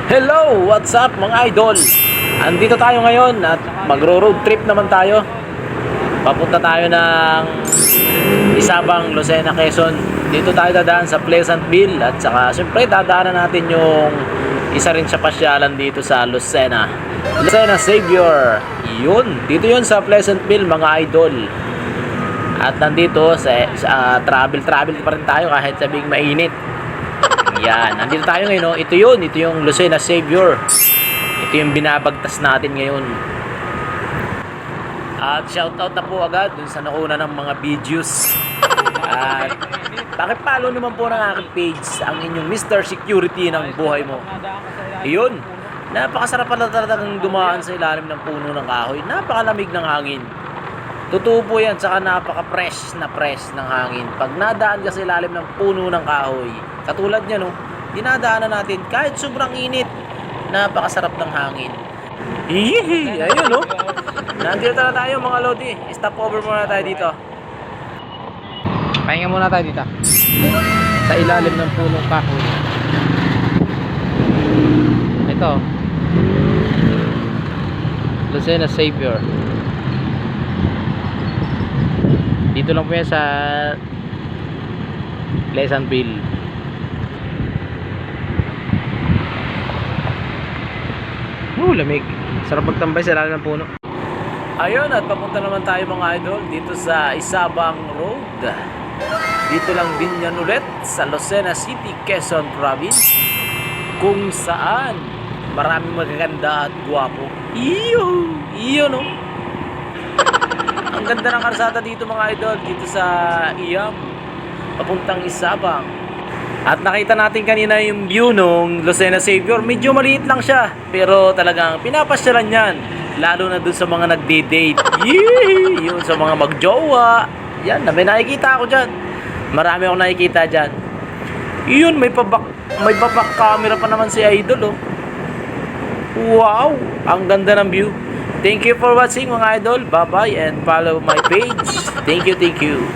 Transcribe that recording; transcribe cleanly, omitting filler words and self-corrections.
Hello! What's up mga idol? Andito tayo ngayon at magro-road trip naman tayo. Papunta tayo ng Isabang, Lucena, Quezon. Dito tayo dadaan sa Pleasantville at saka siyempre dadaanan natin yung isa rin sa pasyalan dito sa Lucena. Lucena Savior. Yun, dito yun sa Pleasantville mga idol. At nandito sa travel pa rin tayo kahit sabing mainit. Yan, nandito tayo ngayon, no? Ito yung Lucena Savior. Ito yung binabagtas natin ngayon. At shoutout na po agad dun sa nakuna ng mga videos. At pakipalo naman po ng aking page, ang inyong Mr. Security ng buhay mo. Iyon, napakasarap pala talagang dumaan sa ilalim ng puno ng kahoy. Napakalamig ng hangin. Totoo po yan, saka napaka-fresh ng hangin. Pag nadaan ka sa ilalim ng puno ng kahoy, katulad niya, no, dinadaanan natin kahit sobrang init, napakasarap ng hangin. Hihihi, ayun, no. Nandito na tayo mga lodi. Stop over muna tayo dito. Pahinga muna tayo dito. Sa ilalim ng punong kahoy. Ito. Lucena Savior. Dito lang po yan sa Pleasantville. Lamig. Sarap magtambay sa ilalim ng puno. Ayun, at papunta naman tayo mga idol dito sa Isabang Road. Dito lang din yan ulit sa Lucena City, Quezon Province, kung saan maraming magaganda at guwapo. Iyo no. Ang ganda ng karsada dito mga idol, dito sa Iyam, papuntang Isabang. At nakita natin kanina yung view nung Lucena Savior. Medyo maliit lang siya, pero talagang pinapasyalan yan. Lalo na dun sa mga nagde-date. Yun sa mga magjowa. Yan, may nakikita ako dyan. Marami akong nakikita dyan. Yun, may back camera pa naman si Idol, oh. Wow, ang ganda ng view. Thank you for watching mga idol. Bye bye and follow my page. Thank you.